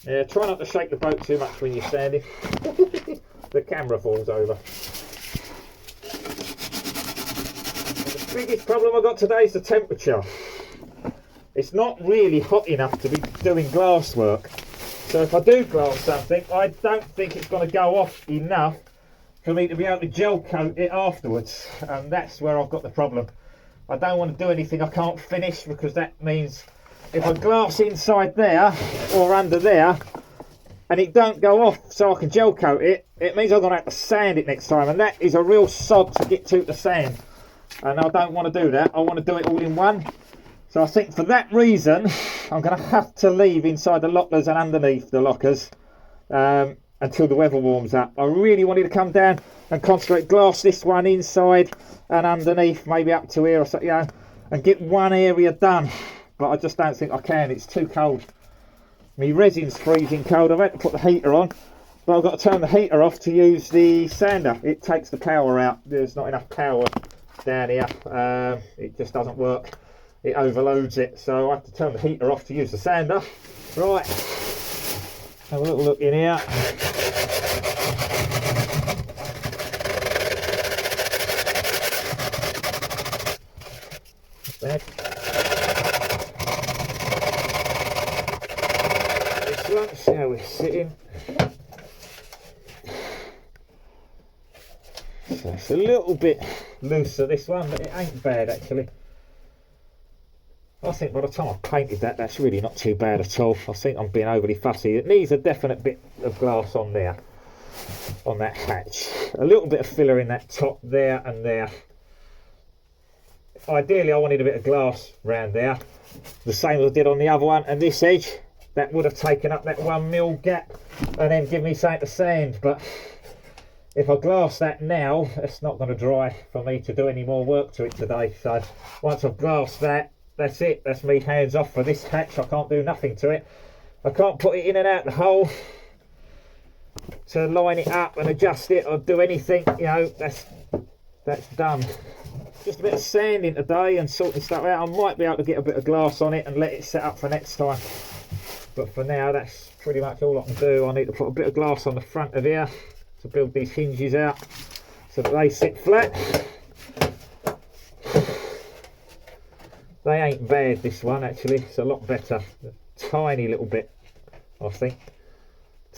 Yeah, try not to shake the boat too much when you're sanding. The camera falls over. And the biggest problem I've got today is the temperature. It's not really hot enough to be doing glass work. So if I do glass something, I don't think it's going to go off enough for me to be able to gel coat it afterwards. And that's where I've got the problem. I don't want to do anything I can't finish, because that means if I glass inside there or under there and it don't go off so I can gel coat it, it means I'm going to have to sand it next time, and that is a real sod to get to sand, and I don't want to do that. I want to do it all in one. So I think for that reason I'm going to have to leave inside the lockers and underneath the lockers until the weather warms up. I really wanted to come down and concentrate, glass this one inside and underneath, maybe up to here or something, you know, and get one area done. But I just don't think I can. It's too cold. My resin's freezing cold. I've had to put the heater on, but I've got to turn the heater off to use the sander. It takes the power out. There's not enough power down here. It just doesn't work. It overloads it. So I have to turn the heater off to use the sander. Right. Have a little look in here. Not bad. See how we're sitting. So it's a little bit looser, this one, but it ain't bad actually. I think by the time I've painted that, that's really not too bad at all. I think I'm being overly fussy. It needs a definite bit of glass on there, on that hatch. A little bit of filler in that top there and there. Ideally I wanted a bit of glass round there, the same as I did on the other one, and this edge. That would have taken up that 1 mil gap and then give me something to sand. But if I glass that now, it's not going to dry for me to do any more work to it today. So once I've glassed that, that's it. That's me hands off for this hatch. I can't do nothing to it. I can't put it in and out the hole to line it up and adjust it or do anything. You know, that's done. Just a bit of sanding today and sorting stuff out. I might be able to get a bit of glass on it and let it set up for next time. But for now, that's pretty much all I can do. I need to put a bit of glass on the front of here to build these hinges out so that they sit flat. They ain't bad, this one actually. It's a lot better. A tiny little bit, I think.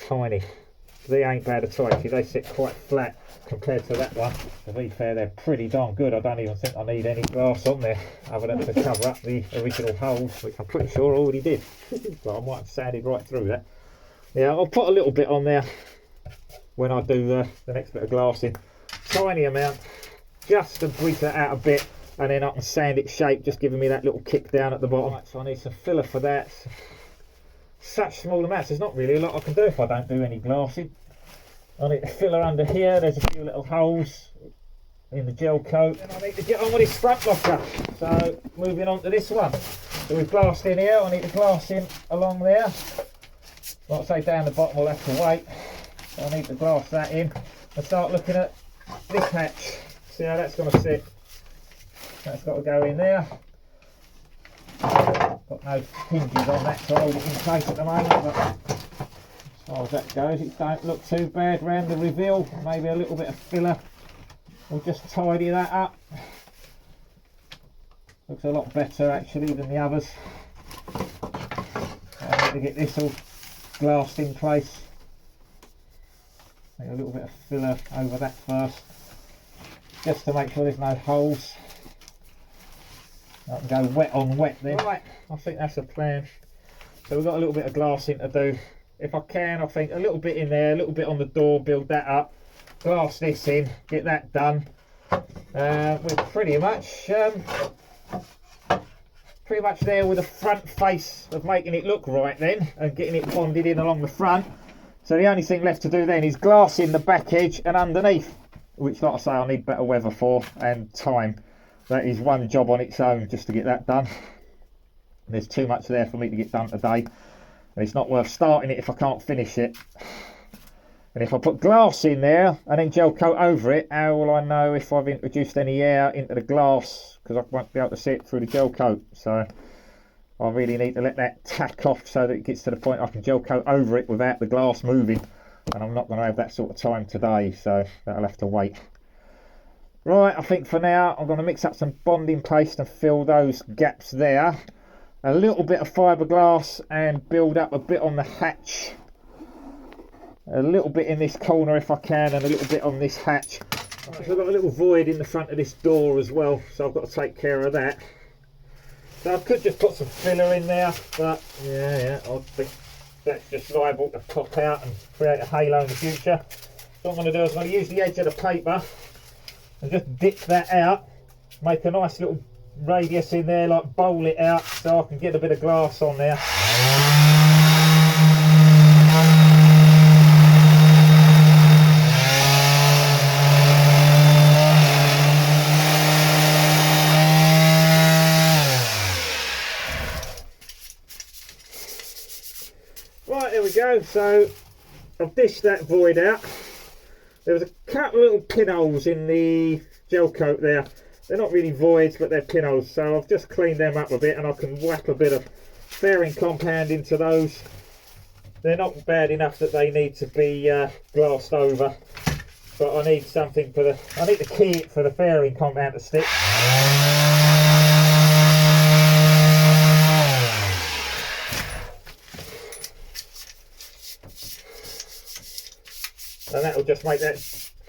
Tiny. They ain't bad at all actually. They sit quite flat compared to that one. To be fair, they're pretty darn good. I don't even think I need any glass on there other than to cover up the original holes, which I'm pretty sure I already did. But I might have sanded right through that. Yeah, I'll put a little bit on there when I do the next bit of glassing. Tiny amount, just to bridge that out a bit, and then I can sand it shape, just giving me that little kick down at the bottom. Right, so I need some filler for that. Such small amounts, there's not really a lot I can do if I don't do any glassing. I need the filler under here. There's a few little holes in the gel coat, and I need to get on with this front locker. So moving on to this one. So we've glassed in here. I need to glass in along there. Like I say, down the bottom we'll have to wait. So I need to glass that in and start looking at this hatch. See how that's going to sit. That's got to go in there. Got no hinges on that to hold it in place at the moment, but as far as that goes, it don't look too bad round the reveal. Maybe a little bit of filler will just tidy that up. Looks a lot better actually than the others. I need to get this all glassed in place. Make a little bit of filler over that first, just to make sure there's no holes. I can go wet on wet then. Right, I think that's a plan. So we've got a little bit of glassing to do. If I can, I think a little bit in there, a little bit on the door, build that up, glass this in, get that done. We're pretty much there with the front face of making it look right then, and getting it bonded in along the front. So the only thing left to do then is glassing the back edge and underneath, which, like I say, I need better weather for and time. That is one job on its own just to get that done. There's too much there for me to get done today, and it's not worth starting it if I can't finish it. And if I put glass in there and then gel coat over it, how will I know if I've introduced any air into the glass? Because I won't be able to see it through the gel coat. So I really need to let that tack off so that it gets to the point I can gel coat over it without the glass moving, and I'm not going to have that sort of time today, so that'll have to wait. Right, I think for now I'm going to mix up some bonding paste and fill those gaps there. A little bit of fiberglass and build up a bit on the hatch. A little bit in this corner if I can, and a little bit on this hatch. I've got a little void in the front of this door as well, so I've got to take care of that. So I could just put some filler in there, but yeah, I think that's just liable to pop out and create a halo in the future. So what I'm going to do is I'm going to use the edge of the paper and just dip that out, make a nice little radius in there, like bowl it out so I can get a bit of glass on there. Right, there we go. So I've dished that void out. There was a couple of little pinholes in the gel coat there. They're not really voids, but they're pinholes. So I've just cleaned them up a bit, and I can whack a bit of fairing compound into those. They're not bad enough that they need to be glassed over, but I need something for I need to key it for the fairing compound to stick. And that'll just make that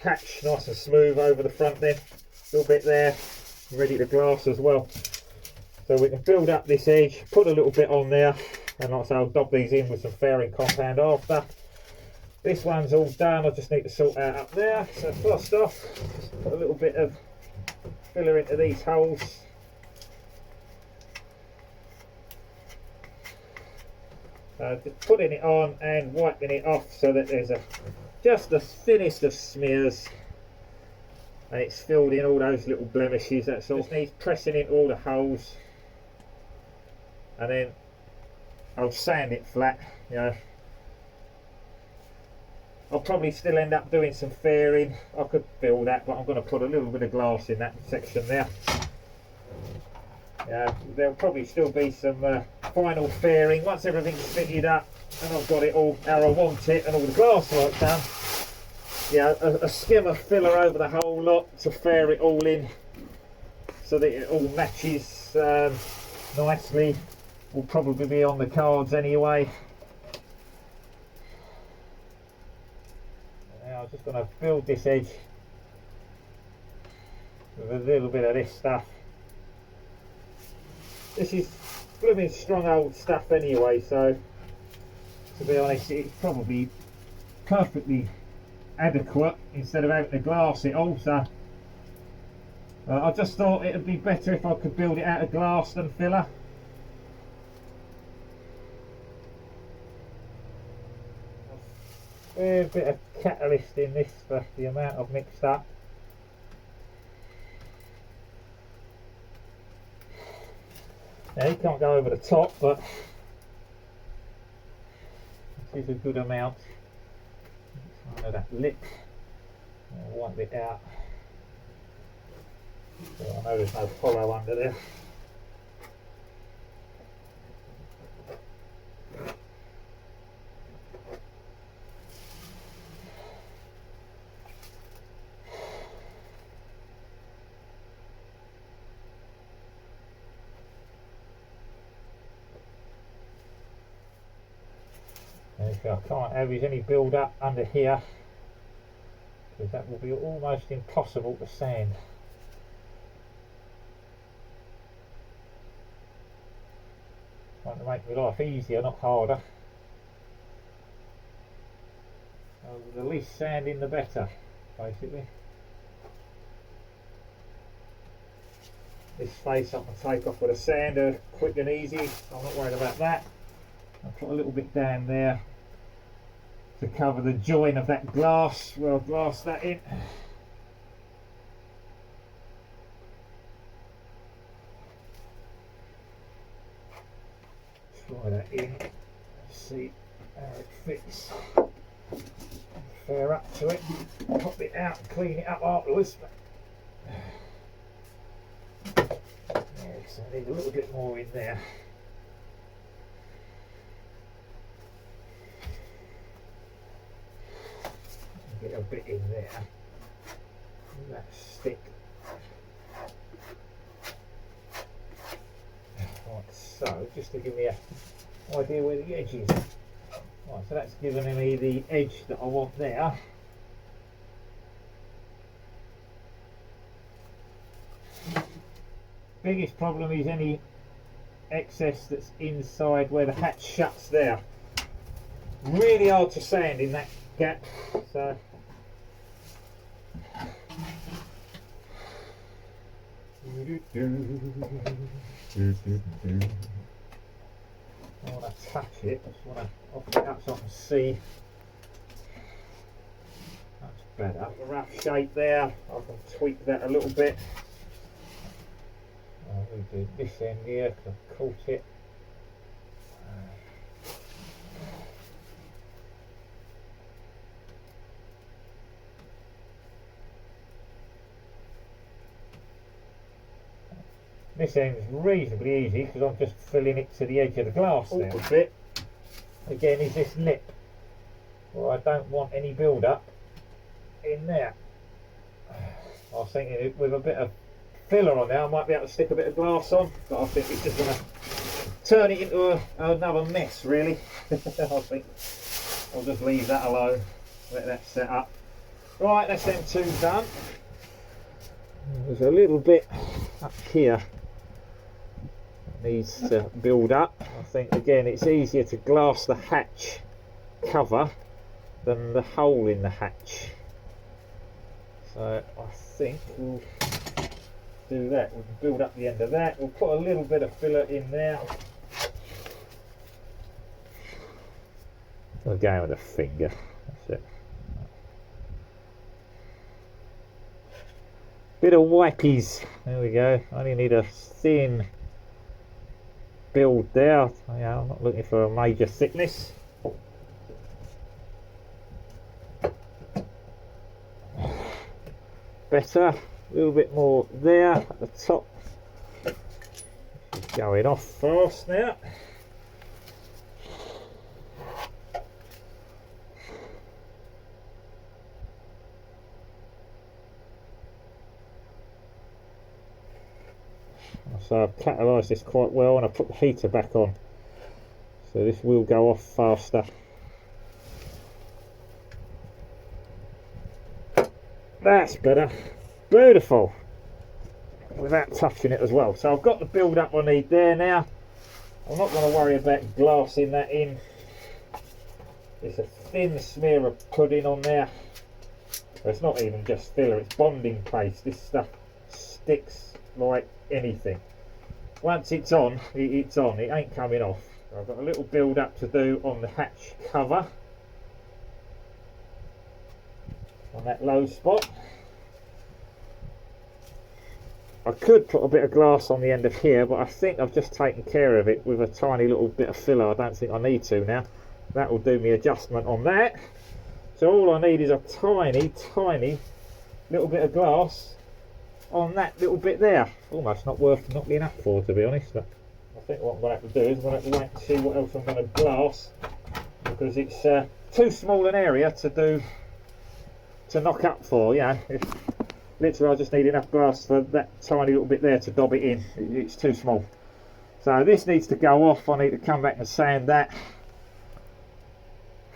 hatch nice and smooth over the front then. A little bit there, ready to glass as well. So we can build up this edge, put a little bit on there, and like I say, I'll dab these in with some fairing compound after. This one's all done, I just need to sort out up there. So first off, just put a little bit of filler into these holes. Just putting it on and wiping it off so that there's just the thinnest of smears, and it's filled in all those little blemishes. That's all. Just needs pressing into all the holes, and then I'll sand it flat. You know, I'll probably still end up doing some fairing. I could fill that, but I'm going to put a little bit of glass in that section there. There'll probably still be some final fairing once everything's fitted up and I've got it all how I want it and all the glass work done. Yeah, a skim of filler over the whole lot to fair it all in so that it all matches nicely. Will probably be on the cards anyway. Now I'm just going to build this edge with a little bit of this stuff. This is blooming strong old stuff anyway, so to be honest it's probably perfectly adequate instead of having to glass it also. I just thought it would be better if I could build it out of glass than filler. A bit of catalyst in this for the amount I've mixed up. Now you can't go over the top, but this is a good amount. Under that lip, I'll wipe it out. So I know there's no hollow under there. I can't have any build up under here because that will be almost impossible to sand. Trying to make my life easier, not harder. So the least sanding the better, basically. This face I can take off with a sander quick and easy, I'm not worried about that. I'll put a little bit down there to cover the join of that glass where I'll glass that in. Try that in, see how it fits. Fair up to it, pop it out and clean it up afterwards. Yeah, so I need a little bit more in there. get a bit in there. That stick. Like so, just to give me an idea where the edge is. Right, so that's given me the edge that I want there. Biggest problem is any excess that's inside where the hatch shuts there. Really hard to sand in that gap, so I want to touch it, I just want to open it up so I can see. That's better. A rough shape there, I can tweak that a little bit. We do this end here because I've caught it. This end's reasonably easy because I'm just filling it to the edge of the glass there a bit. Again, is this lip. Well, I don't want any build up in there. I was thinking with a bit of filler on there I might be able to stick a bit of glass on, but I think it's just going to turn it into another mess really. I think I'll just leave that alone, let that set up. Right, that's them two done. There's a little bit up here that needs to build up. I think again it's easier to glass the hatch cover than the hole in the hatch, so I think we'll do that. We can build up the end of that. We'll put a little bit of filler in there. I'll go with a finger. That's it. Bit of wipies. There we go. I only need a thin build there. Yeah, I'm not looking for a major thickness. Better. A little bit more there at the top. Going off fast now. So I've catalysed this quite well and I put the heater back on, so this will go off faster. That's better. Beautiful. Without touching it as well. So I've got the build up I need there now. I'm not going to worry about glassing that in. It's a thin smear of pudding on there. It's not even just filler, it's bonding paste. This stuff sticks like anything. Once it's on, it's on. It ain't coming off. I've got a little build up to do on the hatch cover. On that low spot. I could put a bit of glass on the end of here, but I think I've just taken care of it with a tiny little bit of filler. I don't think I need to now. That will do me adjustment on that. So all I need is a tiny little bit of glass on that little bit there. Almost not worth knocking up for, to be honest. But I think what I'm going to have to do is I'm going to have to wait and see what else I'm going to glass, because it's too small an area to knock up for. Yeah, literally I just need enough glass for that tiny little bit there to dob it in. It's too small. So this needs to go off. I need to come back and sand that,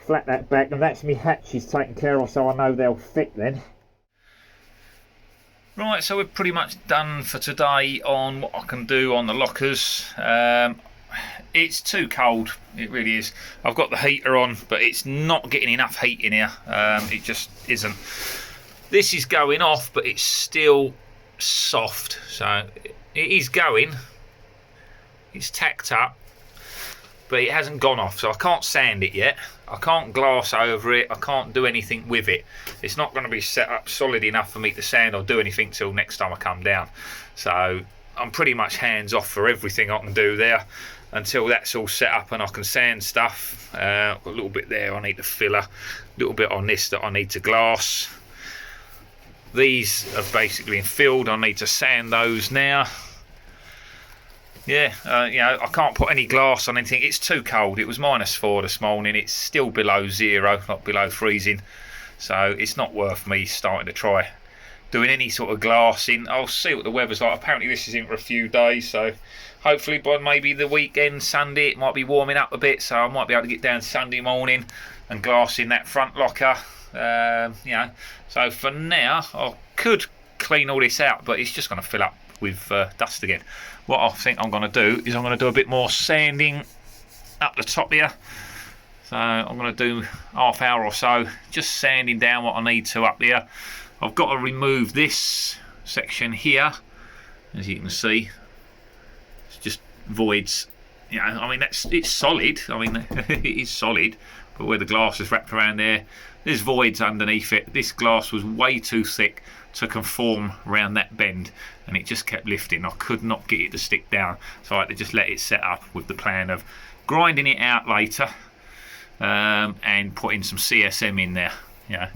flat that back, and that's me hatches taken care of, so I know they'll fit then. Right, so we're pretty much done for today on what I can do on the lockers. It's too cold, it really is. I've got the heater on, but it's not getting enough heat in here. It just isn't. This is going off, but it's still soft, so it is going. It's tacked up, but it hasn't gone off, so I can't sand it yet. I can't glass over it. I can't do anything with it. It's not going to be set up solid enough for me to sand or do anything till next time I come down. So I'm pretty much hands off for everything I can do there until that's all set up and I can sand stuff. Got a little bit there I need to filler, a little bit on this that I need to glass. These have basically been filled. I need to sand those now. Yeah, you know, I can't put any glass on anything. It's too cold. It was -4 this morning. It's still below 0, not below freezing. so it's not worth me starting to try doing any sort of glassing. I'll see what the weather's like. Apparently this is in for a few days, so hopefully by maybe the weekend, Sunday, it might be warming up a bit, so I might be able to get down Sunday morning and glass in that front locker. You know, so for now I could clean all this out, but it's just going to fill up with dust again. What I think I'm going to do is I'm going to do a bit more sanding up the top here. So I'm going to do half hour or so just sanding down what I need to up here. I've got to remove this section here, as you can see. It's just voids. You know, I mean, it's solid. I mean, it is solid, but where the glass is wrapped around there, there's voids underneath it. This glass was way too thick to conform around that bend, and it just kept lifting. I could not get it to stick down, so I had to just let it set up with the plan of grinding it out later and putting some CSM in there. You know.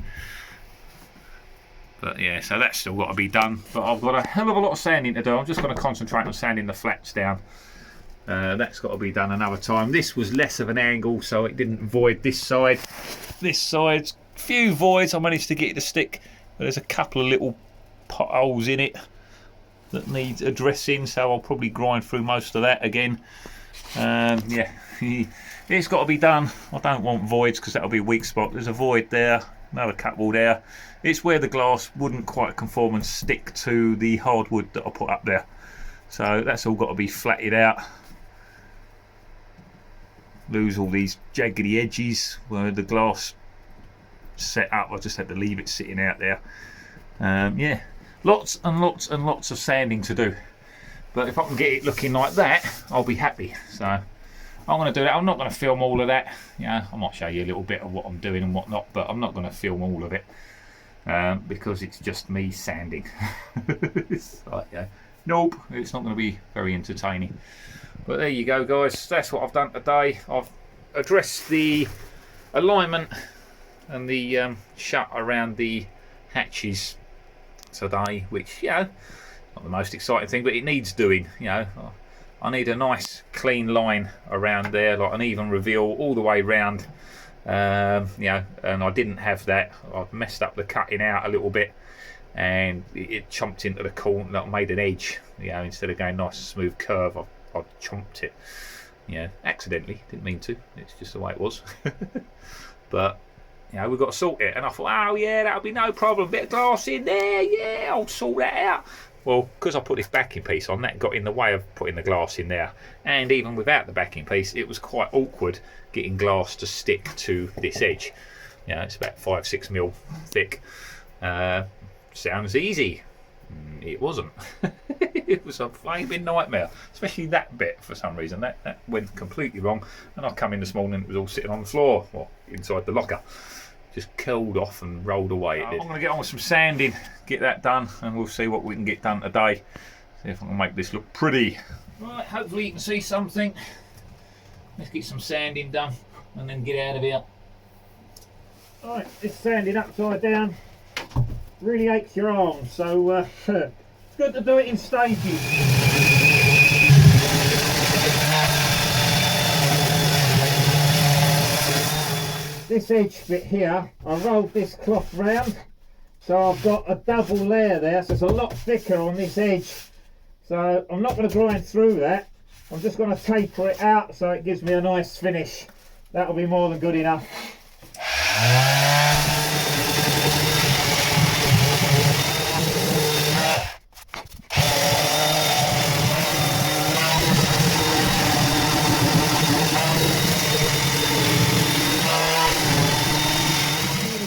But yeah, so that's still got to be done. But I've got a hell of a lot of sanding to do. I'm just going to concentrate on sanding the flats down. That's got to be done another time. This was less of an angle, so it didn't void this side. This side's few voids. I managed to get it to stick, but there's a couple of little potholes in it that needs addressing, so I'll probably grind through most of that again. Yeah, it's got to be done. I don't want voids because that'll be a weak spot. There's a void there, another couple there. It's where the glass wouldn't quite conform and stick to the hardwood that I put up there. So that's all got to be flatted out. Lose all these jaggedy edges where the glass set up. I just had to leave it sitting out there. Yeah, lots and lots and lots of sanding to do. But if I can get it looking like that, I'll be happy. So I'm going to do that. I'm not going to film all of that. Yeah, I might show you a little bit of what I'm doing and what not, but I'm not going to film all of it. Because it's just me sanding. It's like, yeah, nope, it's not going to be very entertaining. But there you go, guys. That's what I've done today. I've addressed the alignment and the shut around the hatches today, which, you know, not the most exciting thing, but it needs doing. You know, I need a nice clean line around there, like an even reveal all the way round. You know, and I didn't have that. I've messed up the cutting out a little bit, and it chomped into the corner. That made an edge. You know, instead of going nice smooth curve, I chomped it. You know, accidentally. Didn't mean to. It's just the way it was. But you know, we've got to sort it. And I thought, oh yeah, that'll be no problem. Bit of glass in there. Yeah, I'll sort that out. Well, because I put this backing piece on, that got in the way of putting the glass in there. And even without the backing piece, it was quite awkward getting glass to stick to this edge. You know, it's about 5-6 mil thick. Sounds easy. It wasn't. It was a flaming nightmare, especially that bit. For some reason that went completely wrong, and I come in this morning, it was all sitting on the floor or inside the locker, just curled off and rolled away. It did. I'm going to get on with some sanding, get that done, and we'll see what we can get done today. See if I can make this look pretty. Right, hopefully you can see something. Let's get some sanding done and then get out of here. Right, this sanding upside down really aches your arms, so it's good to do it in stages. This edge bit here, I rolled this cloth round, so I've got a double layer there, so it's a lot thicker on this edge. So I'm not going to grind through that, I'm just going to taper it out so it gives me a nice finish. That'll be more than good enough.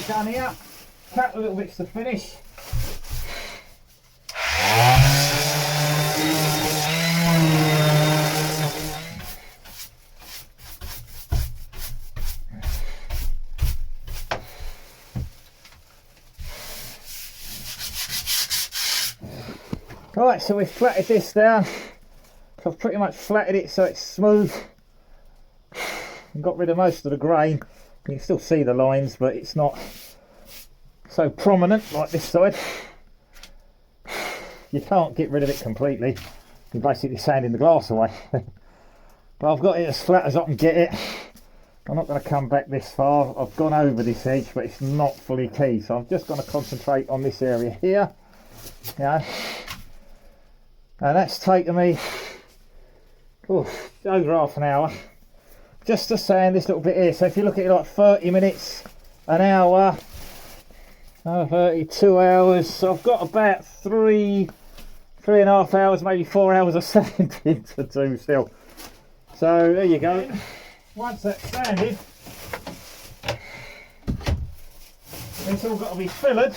Down here, cut a little bits to finish. Right, so we've flatted this down. So I've pretty much flatted it so it's smooth and got rid of most of the grain. You can still see the lines, but it's not so prominent like this side. You can't get rid of it completely. You're basically sanding the glass away. But I've got it as flat as I can get it. I'm not going to come back this far. I've gone over this edge, but it's not fully keyed, so I'm just going to concentrate on this area here. Yeah, and that's taken me over half an hour just to sand this little bit here. So if you look at it, like 30 minutes, an hour, 32 hours, so I've got about 3.5 hours, maybe 4 hours of sanding to do still. So there you go. Once that's sanded, it's all got to be fillered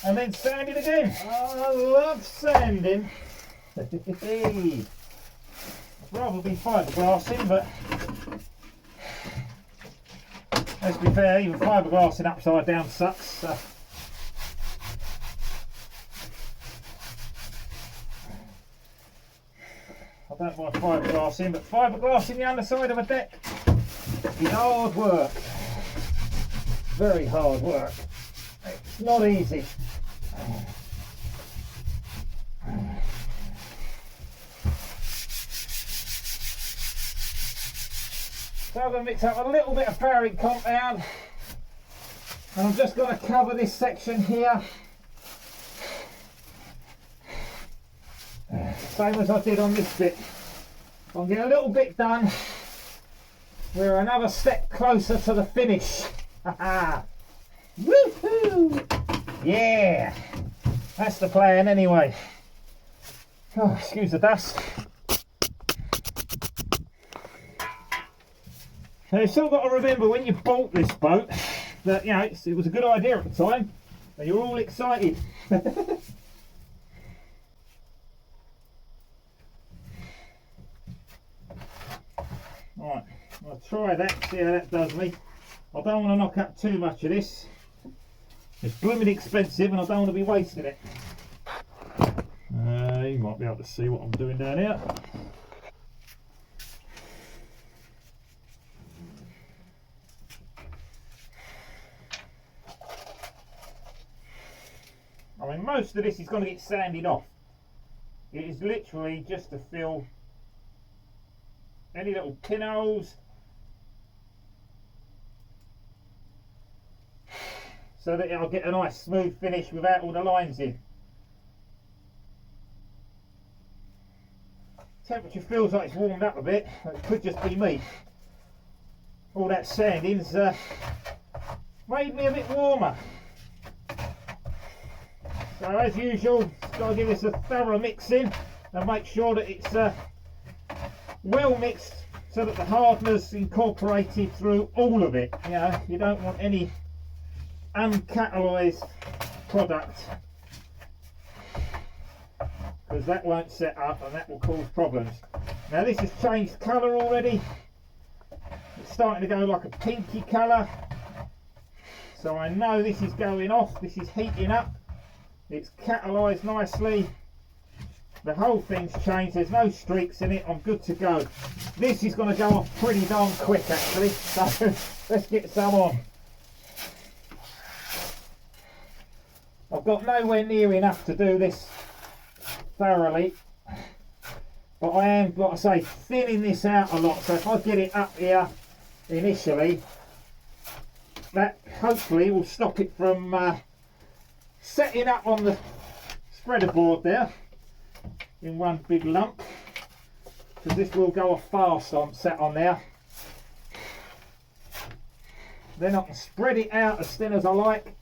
and then sanded again. I love sanding. I'd rather be fiberglassing, but let's be fair, even fiberglassing upside down sucks. So. I don't mind fiberglassing, but fiberglassing the underside of a deck is hard work. Very hard work. It's not easy. So I'm going to mix up a little bit of fouring compound, and I'm just going to cover this section here, same as I did on this bit. I'll get a little bit done. We're another step closer to the finish. Woohoo! Yeah, that's the plan anyway. Oh, excuse the dust. So you've still got to remember when you bought this boat that, you know, it was a good idea at the time, and you're all excited. Right, I'll try that, see how that does me. I don't want to knock up too much of this. It's blooming expensive and I don't want to be wasting it. You might be able to see what I'm doing down here. I mean, most of this is going to get sanded off. It is literally just to fill any little pinholes, so that I'll get a nice smooth finish without all the lines in. Temperature feels like it's warmed up a bit. It could just be me. All that sanding's made me a bit warmer. So as usual, got to give this a thorough mix in and make sure that it's well mixed so that the hardener's incorporated through all of it. You know, you don't want any uncatalyzed product, because that won't set up and that will cause problems. Now this has changed colour already. It's starting to go like a pinky colour, so I know this is going off. This is heating up. It's catalysed nicely. The whole thing's changed. There's no streaks in it. I'm good to go. This is going to go off pretty darn quick actually, so let's get some on. I've got nowhere near enough to do this thoroughly, but I am, like I say, thinning this out a lot, so if I get it up here initially, that hopefully will stop it from setting up on the spreader board there in one big lump, because this will go off fast on set on there. Then I can spread it out as thin as I like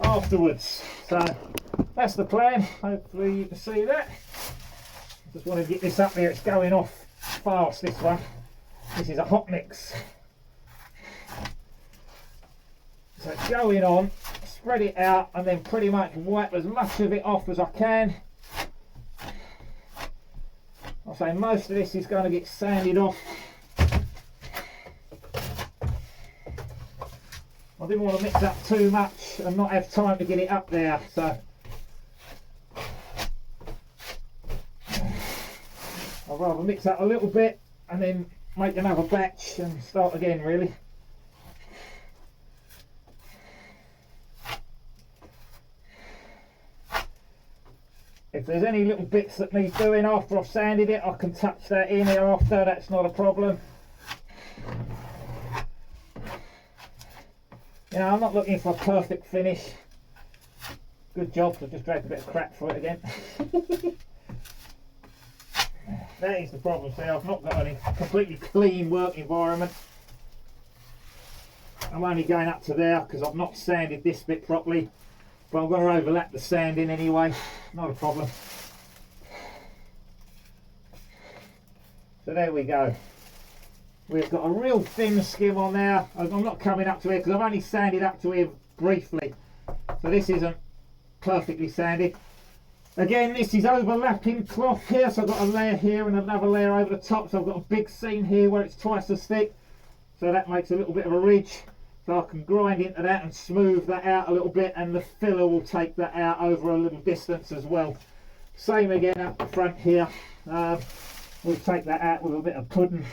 afterwards. So that's the plan. Hopefully you can see that. Just want to get this up here. It's going off fast, this one. This is a hot mix. So it's going on, spread it out, and then pretty much wipe as much of it off as I can. I'll say most of this is going to get sanded off. I didn't want to mix up too much and not have time to get it up there, so I'd rather mix up a little bit and then make another batch and start again really. If there's any little bits that need doing after I've sanded it, I can touch that in here after, that's not a problem. You know, I'm not looking for a perfect finish. Good job, I've just dragged a bit of crap for it again. That is the problem, see, I've not got any completely clean work environment. I'm only going up to there because I've not sanded this bit properly, but I'm going to overlap the sanding anyway, not a problem. So there we go. We've got a real thin skim on there. I'm not coming up to here because I've only sanded up to here briefly, so this isn't perfectly sanded. Again, this is overlapping cloth here, so I've got a layer here and another layer over the top, so I've got a big seam here where it's twice as thick, so that makes a little bit of a ridge, so I can grind into that and smooth that out a little bit, and the filler will take that out over a little distance as well. Same again up the front here. We'll take that out with a bit of pudding.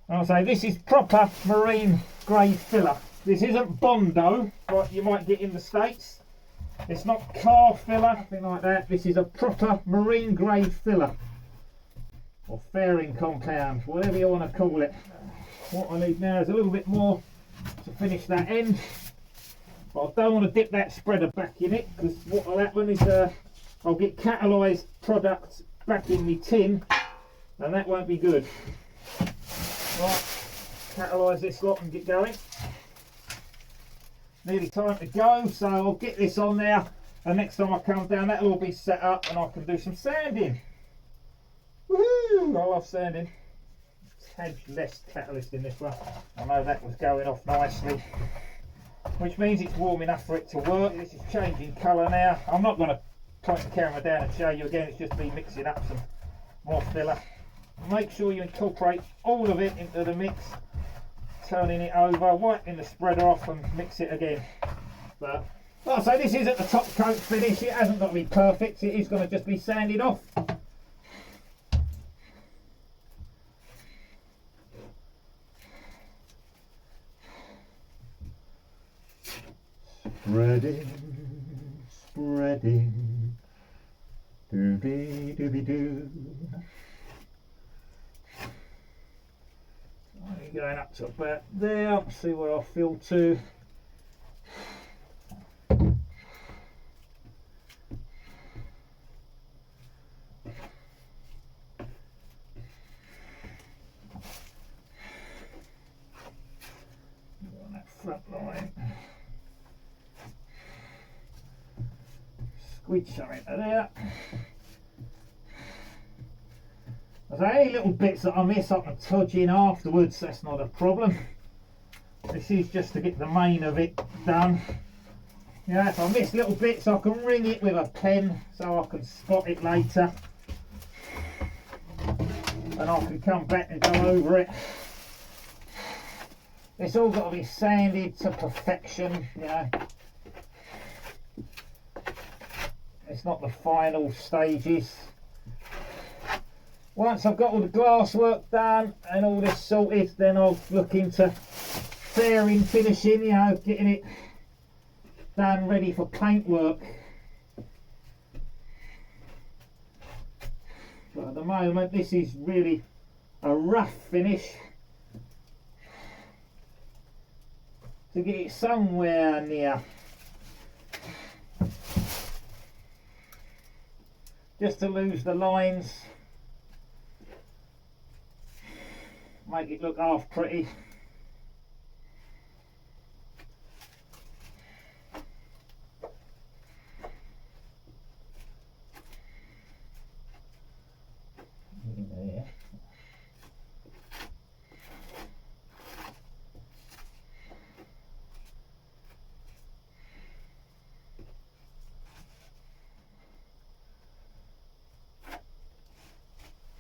I'll say this is proper marine grade filler. This isn't Bondo, like you might get in the States. It's not car filler, nothing like that. This is a proper marine grade filler. Or fairing compound, whatever you want to call it. What I need now is a little bit more to finish that end. But I don't want to dip that spreader back in it, because what will happen is I'll get catalysed product back in my tin, and that won't be good. Right, catalyse this lot and get going. Nearly time to go, so I'll get this on there, and next time I come down that'll all be set up and I can do some sanding. Woohoo! I love sanding. Had less catalyst in this one. I know that was going off nicely, which means it's warm enough for it to work. This is changing colour now. I'm not going to point the camera down and show you again, it's just me mixing up some more filler. Make sure you incorporate all of it into the mix, turning it over, wiping the spreader off and mix it again. But like I say, this isn't the top coat finish, it hasn't got to be perfect, it is going to just be sanded off. Spreading, spreading, doobie doobie doo. Going up to about there, see where I feel to. On that front line. Squeeze some into there. Any little bits that I miss I can tudge in afterwards, that's not a problem. This is just to get the main of it done. Yeah, if I miss little bits I can ring it with a pen so I can spot it later. And I can come back and go over it. It's all got to be sanded to perfection, you know. It's not the final stages. Once I've got all the glass work done and all this sorted, then I'll look into fairing, finishing, you know, getting it done, ready for paint work. But at the moment, this is really a rough finish. To get it somewhere near, just to lose the lines. Make it look half pretty. There.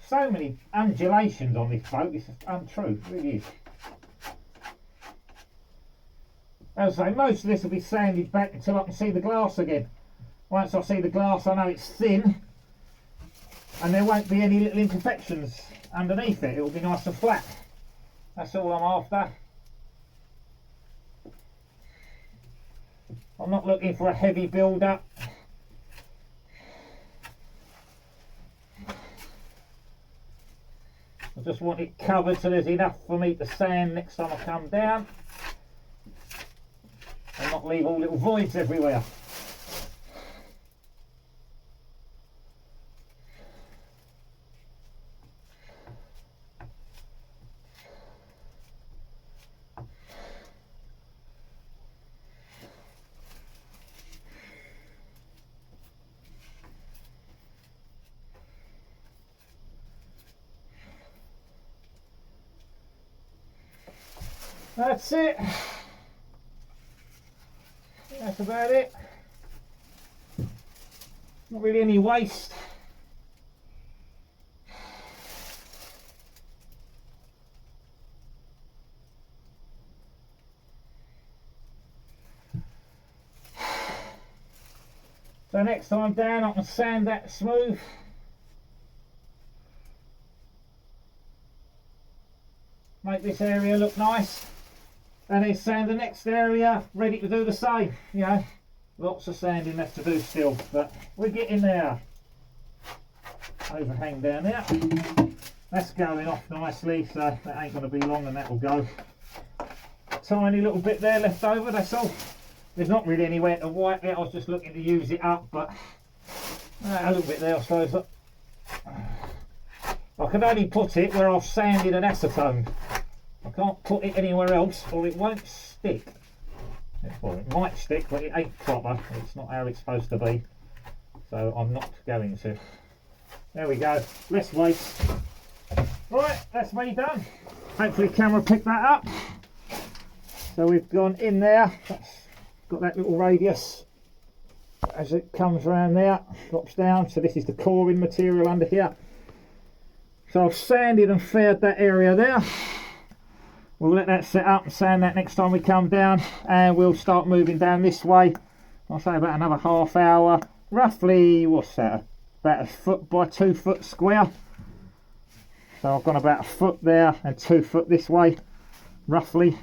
So many undulations on this boat, it's just untrue, it really is. As I say, most of this will be sanded back until I can see the glass again. Once I see the glass I know it's thin and there won't be any little imperfections underneath it, it will be nice and flat. That's all I'm after. I'm not looking for a heavy build up. just want it covered so there's enough for me to sand next time I come down and not leave all little voids everywhere. That's it. That's about it. Not really any waste. So next time down I can sand that smooth. Make this area look nice. And then sand the next area, ready to do the same. You know, lots of sanding left to do still, but we're getting there. Overhang down there. That's going off nicely, so that ain't going to be long and that will go. Tiny little bit there left over, that's all. There's not really anywhere to wipe it, I was just looking to use it up, but a little bit there I suppose. I can only put it where I've sanded and acetoned. I can't put it anywhere else or it won't stick. Well, it might stick, but it ain't proper. It's not how it's supposed to be. So I'm not going to. There we go. Less waste. Right, that's me done. Hopefully the camera picked that up. So we've gone in there. That's got that little radius. As it comes around there, drops down. So this is the coring material under here. So I've sanded and faired that area there. We'll let that set up and sand that next time we come down, and we'll start moving down this way. I'll say about another half hour. Roughly, what's that? About a foot by 2 foot square. So I've gone about a foot there and 2 foot this way, roughly.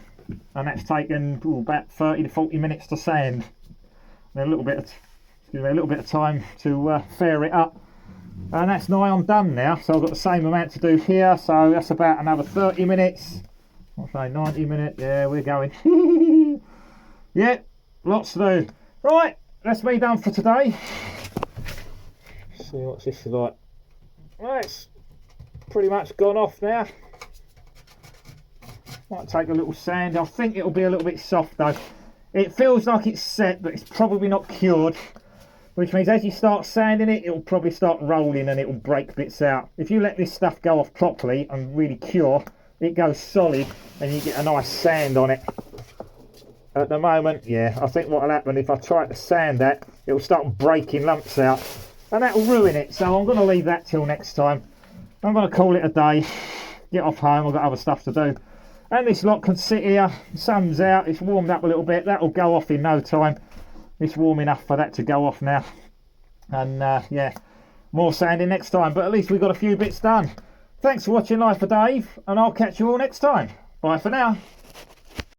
And that's taken about 30 to 40 minutes to sand. And a little bit of time to fair it up. And that's nigh on done now. So I've got the same amount to do here. So that's about another 30 minutes. I'll say 90 minutes, yeah, we're going. Yeah, lots to do. Right, that's me done for today. Let's see what's this like. Right, it's pretty much gone off now. Might take a little sand. I think it'll be a little bit soft though. It feels like it's set, but it's probably not cured. Which means as you start sanding it, it'll probably start rolling and it'll break bits out. If you let this stuff go off properly and really cure, it goes solid and you get a nice sand on it. At the moment, yeah, I think what will happen if I try to sand that, it will start breaking lumps out and that will ruin it. So I'm going to leave that till next time. I'm going to call it a day, get off home, I've got other stuff to do. And this lot can sit here, the sun's out, it's warmed up a little bit, that will go off in no time. It's warm enough for that to go off now. And yeah, more sanding next time, but at least we've got a few bits done. Thanks for watching Life for Dave, and I'll catch you all next time. Bye for now.